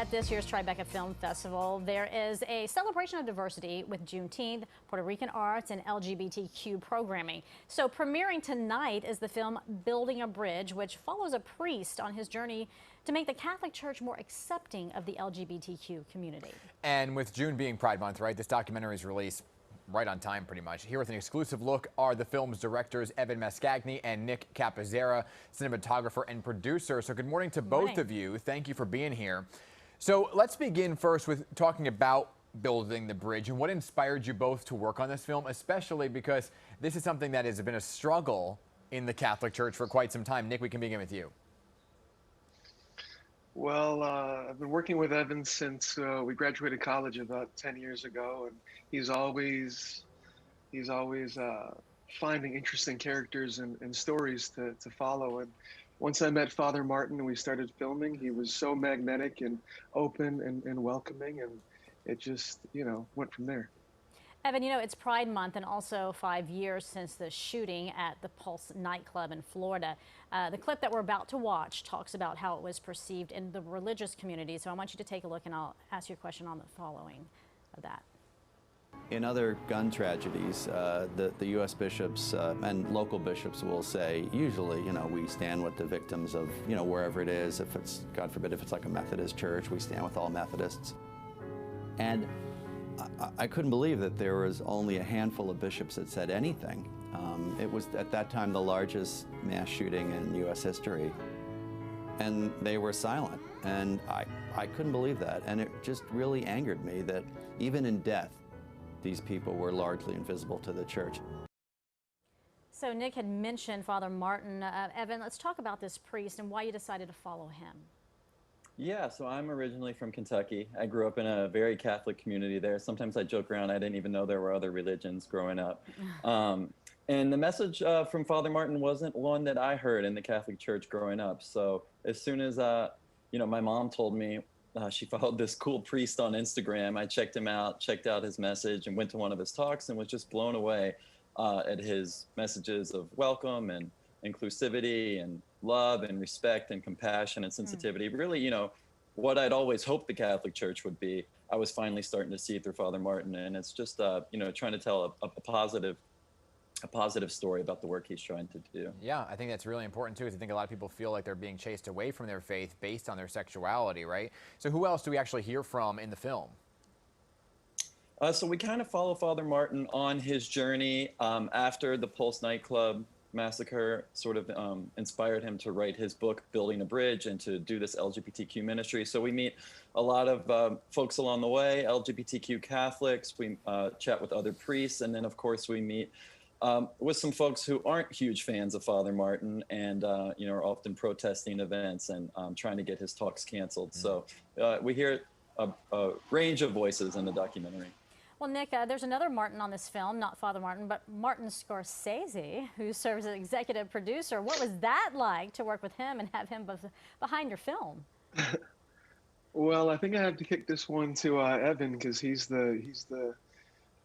at this year's Tribeca Film Festival, there is a celebration of diversity with Juneteenth, Puerto Rican arts, and LGBTQ programming. So premiering tonight is the film Building a Bridge, which follows a priest on his journey to make the Catholic Church more accepting of the LGBTQ community. And with June being Pride Month, right, this documentary is released right on time, pretty much. Here with an exclusive look are the film's directors, Evan Mascagni and Nick Capizera, cinematographer and producer. So good morning to both of you. Thank you for being here. So let's begin first with talking about Building the Bridge and what inspired you both to work on this film, especially because this is something that has been a struggle in the Catholic Church for quite some time. Nick, we can begin with you. Well, I've been working with Evan since we graduated college about 10 years ago, and he's always finding interesting characters and stories to follow. And once I met Father Martin and we started filming, he was so magnetic and open and welcoming, and it just, went from there. Evan, it's Pride Month and also 5 years since the shooting at the Pulse nightclub in Florida. The clip that we're about to watch talks about how it was perceived in the religious community. So I want you to take a look and I'll ask you a question on the following of that. In other gun tragedies, the U.S. bishops and local bishops will say, usually, we stand with the victims of, wherever it is. If it's, God forbid, if it's like a Methodist church, we stand with all Methodists. And I couldn't believe that there was only a handful of bishops that said anything. It was at that time the largest mass shooting in U.S. history, and they were silent. And I couldn't believe that, and it just really angered me that even in death, these people were largely invisible to the church. So Nick had mentioned Father Martin. Evan, let's talk about this priest and why you decided to follow him. Yeah, so I'm originally from Kentucky. I grew up in a very Catholic community there. Sometimes I joke around, I didn't even know there were other religions growing up. And the message from Father Martin wasn't one that I heard in the Catholic Church growing up. So as soon as, my mom told me she followed this cool priest on Instagram, I checked him out, checked out his message, and went to one of his talks and was just blown away at his messages of welcome and inclusivity and love and respect and compassion and sensitivity. Really, what I'd always hoped the Catholic Church would be, I was finally starting to see through Father Martin. And it's just, trying to tell a positive story about the work he's trying to do. Yeah, I think that's really important too, because I think a lot of people feel like they're being chased away from their faith based on their sexuality, right? So who else do we actually hear from in the film? So we kind of follow Father Martin on his journey after the Pulse nightclub massacre sort of inspired him to write his book, Building a Bridge, and to do this LGBTQ ministry. So we meet a lot of folks along the way, LGBTQ Catholics, we chat with other priests, and then of course we meet with some folks who aren't huge fans of Father Martin and are often protesting events and trying to get his talks canceled. So we hear a range of voices in the documentary. Well, Nick, there's another Martin on this film, not Father Martin, but Martin Scorsese, who serves as executive producer. What was that like to work with him and have him behind your film? Well, I think I have to kick this one to Evan, because he's the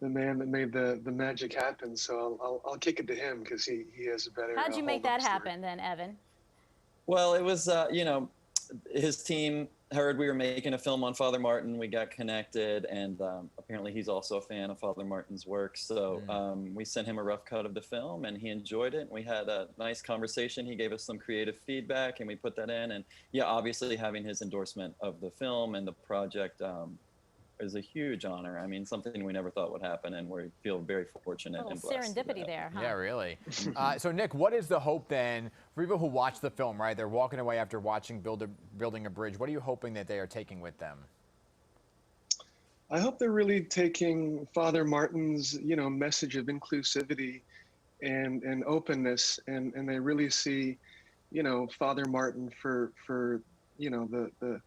man that made the magic happen. So I'll kick it to him because he has a better. How'd you make that happen then, Evan? Well, it was his team heard we were making a film on Father Martin. We got connected, and apparently he's also a fan of Father Martin's work. So we sent him a rough cut of the film, and he enjoyed it. And we had a nice conversation. He gave us some creative feedback, and we put that in. And yeah, obviously having his endorsement of the film and the project is a huge honor. I mean, something we never thought would happen, and we feel very fortunate and blessed. Serendipity there, huh? Yeah, really. So Nick, what is the hope then for people who watch the film, right? They're walking away after watching Building a Bridge. What are you hoping that they are taking with them? I hope they're really taking Father Martin's, message of inclusivity and openness, and they really see, Father Martin for the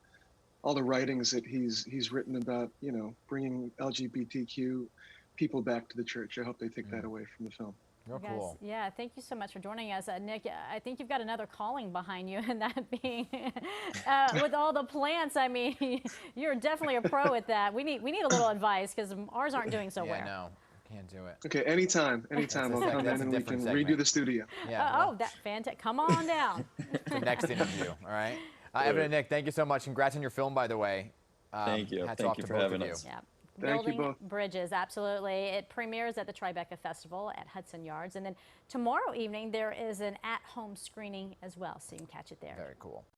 all the writings that he's written about, bringing LGBTQ people back to the church. I hope they take that away from the film. Real cool. Yeah, thank you so much for joining us. Nick, I think you've got another calling behind you, and that being with all the plants. I mean, you're definitely a pro at that. We need a little advice because ours aren't doing so well. Yeah, no, can't do it. Okay, anytime I'll come in and we can redo the studio. Yeah. That fantastic. Come on down. The next interview, all right? Evan and Nick, thank you so much. Congrats on your film, by the way. Thank you. Hats Thank off you to for both having of you. us. Yeah. Thank you Building both. bridges, absolutely. It premieres at the Tribeca Festival at Hudson Yards. And then tomorrow evening, there is an at-home screening as well, so you can catch it there. Very cool.